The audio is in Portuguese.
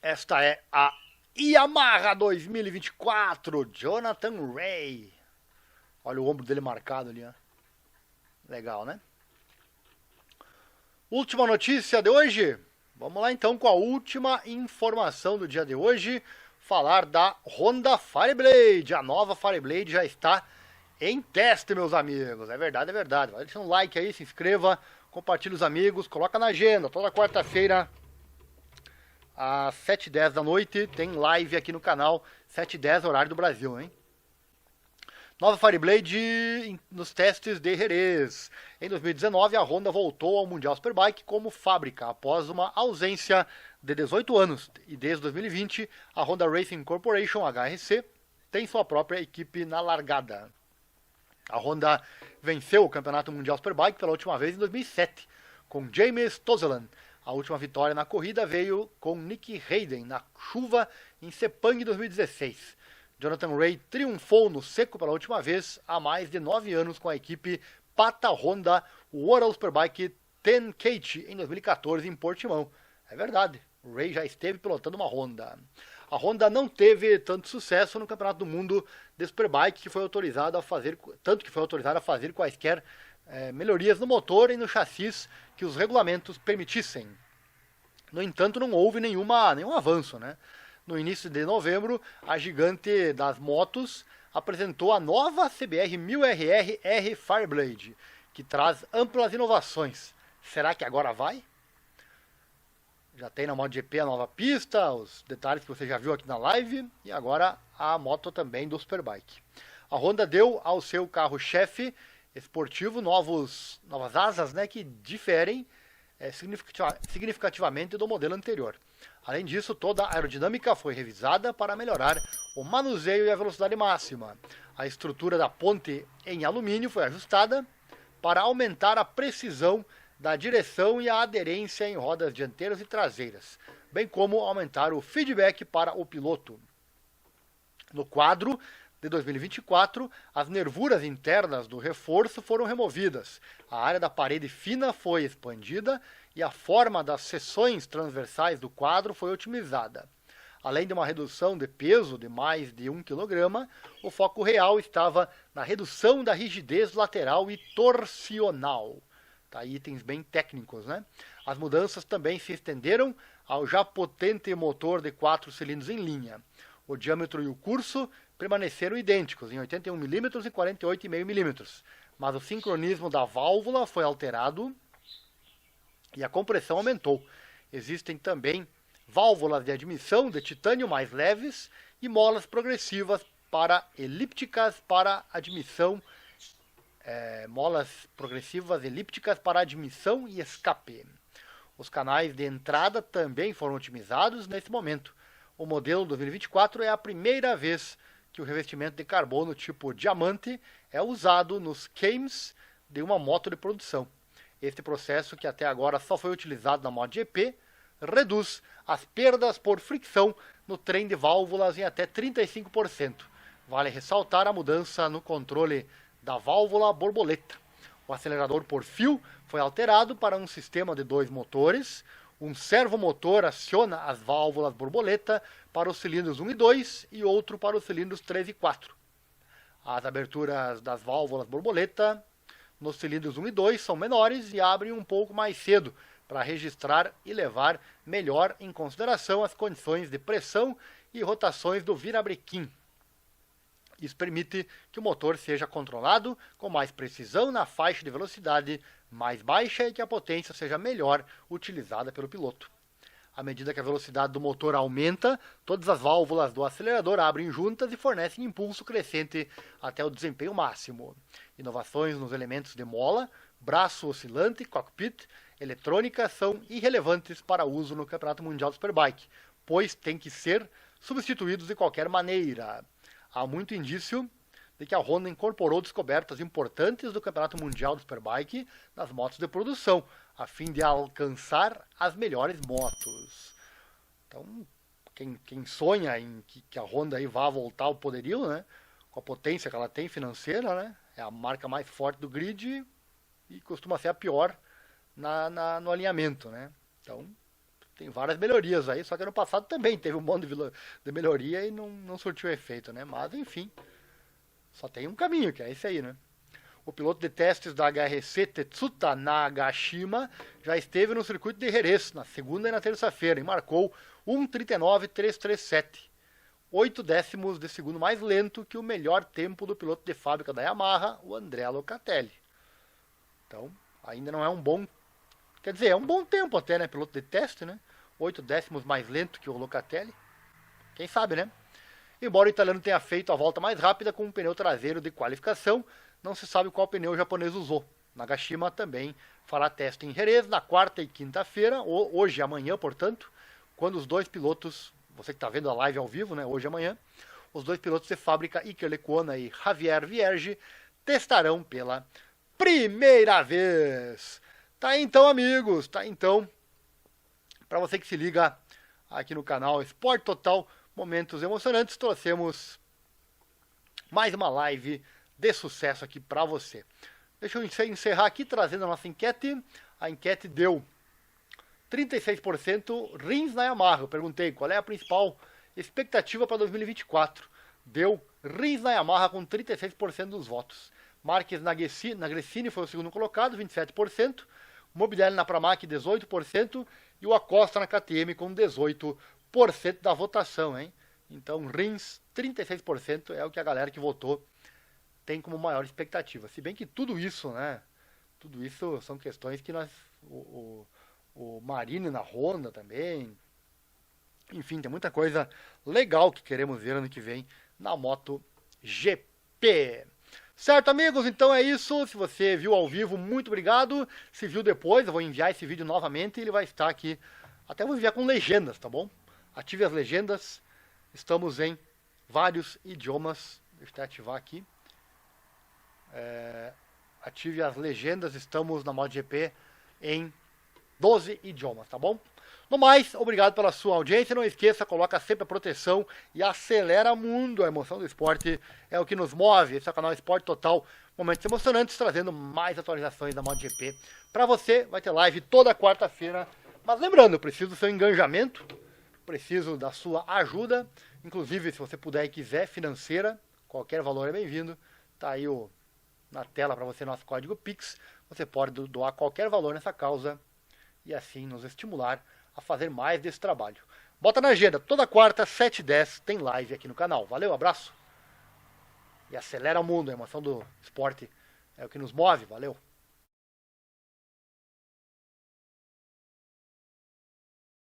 Esta é a Yamaha 2024, Jonathan Rea. Olha o ombro dele marcado ali, ó. Legal, né? Última notícia de hoje. Vamos lá então com a última informação do dia de hoje. Falar da Honda Fireblade. A nova Fireblade já está em teste, meus amigos. É verdade, é verdade. Vai deixar um like aí, se inscreva, compartilhe os amigos, coloca na agenda. Toda quarta-feira, às 7h10 da noite, tem live aqui no canal. 7h10, horário do Brasil, hein? Nova Fireblade nos testes de Jerez. Em 2019, a Honda voltou ao Mundial Superbike como fábrica, após uma ausência de 18 anos. E desde 2020, a Honda Racing Corporation, HRC, tem sua própria equipe na largada. A Honda venceu o Campeonato Mundial Superbike pela última vez em 2007, com James Tozeland. A última vitória na corrida veio com Nicky Hayden, na chuva em Sepang 2016. Jonathan Rea triunfou no seco pela última vez há mais de 9 anos com a equipe Pata Honda World Superbike 10K em 2014 em Portimão. É verdade, o Rea já esteve pilotando uma Honda. A Honda não teve tanto sucesso no Campeonato do Mundo de Superbike, que foi autorizado a fazer, tanto que foi autorizado a fazer quaisquer melhorias no motor e no chassis que os regulamentos permitissem. No entanto, não houve nenhum avanço, né? No início de novembro, a gigante das motos apresentou a nova CBR 1000RR R Fireblade, que traz amplas inovações. Será que agora vai? Já tem na MotoGP a nova pista, os detalhes que você já viu aqui na live, e agora a moto também do Superbike. A Honda deu ao seu carro-chefe esportivo novas asas, né, que diferem significativamente do modelo anterior. Além disso, toda a aerodinâmica foi revisada para melhorar o manuseio e a velocidade máxima. A estrutura da ponte em alumínio foi ajustada para aumentar a precisão da direção e a aderência em rodas dianteiras e traseiras, bem como aumentar o feedback para o piloto. No quadro de 2024, as nervuras internas do reforço foram removidas, a área da parede fina foi expandida e a forma das seções transversais do quadro foi otimizada. Além de uma redução de peso de mais de 1 kg, o foco real estava na redução da rigidez lateral e torsional. Tá, itens bem técnicos, né? As mudanças também se estenderam ao já potente motor de 4 cilindros em linha. O diâmetro e o curso permaneceram idênticos, em 81 mm e 48,5 mm, mas o sincronismo da válvula foi alterado e a compressão aumentou. Existem também válvulas de admissão de titânio mais leves e molas progressivas para elípticas para admissão, molas progressivas elípticas para admissão e escape. Os canais de entrada também foram otimizados nesse momento. O modelo 2024 é a primeira vez que o revestimento de carbono tipo diamante é usado nos cames de uma moto de produção. Este processo, que até agora só foi utilizado na MotoGP, reduz as perdas por fricção no trem de válvulas em até 35%. Vale ressaltar a mudança no controle da válvula borboleta. O acelerador por fio foi alterado para um sistema de 2 motores. Um servomotor aciona as válvulas borboleta para os cilindros 1 e 2 e outro para os cilindros 3 e 4. As aberturas das válvulas borboleta nos cilindros 1 e 2 são menores e abrem um pouco mais cedo para registrar e levar melhor em consideração as condições de pressão e rotações do virabrequim. Isso permite que o motor seja controlado com mais precisão na faixa de velocidade mais baixa e que a potência seja melhor utilizada pelo piloto. À medida que a velocidade do motor aumenta, todas as válvulas do acelerador abrem juntas e fornecem impulso crescente até o desempenho máximo. Inovações nos elementos de mola, braço oscilante, cockpit, eletrônica são irrelevantes para uso no Campeonato Mundial de Superbike, pois têm que ser substituídos de qualquer maneira. Há muito indício de que a Honda incorporou descobertas importantes do Campeonato Mundial de Superbike nas motos de produção, a fim de alcançar as melhores motos. Então, quem sonha em que a Honda aí vá voltar ao poderio, né, com a potência que ela tem financeira, né, é a marca mais forte do grid e costuma ser a pior no alinhamento, né? Então, tem várias melhorias aí, só que ano passado também teve um monte de melhoria e não surtiu efeito, né? Mas enfim, só tem um caminho, que é esse aí, né? O piloto de testes da HRC Tetsuta Nagashima já esteve no circuito de Jerez na segunda e na terça-feira e marcou 1:39.337, 8 décimos de segundo mais lento que o melhor tempo do piloto de fábrica da Yamaha, o Andrea Locatelli. Então, ainda não é um bom... Quer dizer, é um bom tempo até, né? Piloto de teste, né? 8 décimos mais lento que o Locatelli. Quem sabe, né? Embora o italiano tenha feito a volta mais rápida com um pneu traseiro de qualificação, não se sabe qual pneu o japonês usou. Nagashima também fará teste em Jerez na quarta e quinta-feira, hoje e amanhã, portanto, quando os dois pilotos, você que está vendo a live ao vivo, né? Hoje e amanhã, os dois pilotos de fábrica, Iker Lecuona e Javier Vierge, testarão pela primeira vez. Tá aí então, amigos, tá aí então, para você que se liga aqui no canal Esporte Total, momentos emocionantes, trouxemos mais uma live de sucesso aqui para você. Deixa eu encerrar aqui trazendo a nossa enquete. A enquete deu 36% Rins na Yamaha. Eu perguntei qual é a principal expectativa para 2024. Deu Rins na Yamaha com 36% dos votos. Marques Nagressini foi o segundo colocado, 27%. Mobilelli na Pramac, 18%. E o Acosta na KTM com 18% da votação, hein? Então, Rins, 36% é o que a galera que votou tem como maior expectativa. Se bem que tudo isso, né? Tudo isso são questões que nós... O Marini na Honda também. Enfim, tem muita coisa legal que queremos ver ano que vem na MotoGP. Certo, amigos? Então é isso. Se você viu ao vivo, muito obrigado. Se viu depois, eu vou enviar esse vídeo novamente e ele vai estar aqui. Até vou enviar com legendas, tá bom? Ative as legendas. Estamos em vários idiomas. Deixa eu ativar aqui. Ative as legendas. Estamos na MotoGP em 12 idiomas, tá bom? No mais, obrigado pela sua audiência. Não esqueça, coloca sempre a proteção e acelera mundo. A emoção do esporte é o que nos move. Esse é o canal Esporte Total. Momentos emocionantes, trazendo mais atualizações da MotoGP. Para você, vai ter live toda quarta-feira. Mas lembrando, eu preciso do seu engajamento. Preciso da sua ajuda. Inclusive, se você puder e quiser, financeira. Qualquer valor é bem-vindo. Tá aí na tela para você nosso código Pix. Você pode doar qualquer valor nessa causa. E assim nos estimular a fazer mais desse trabalho. Bota na agenda, toda quarta, 7h10, tem live aqui no canal. Valeu, abraço. E acelera o mundo, a emoção do esporte é o que nos move. Valeu.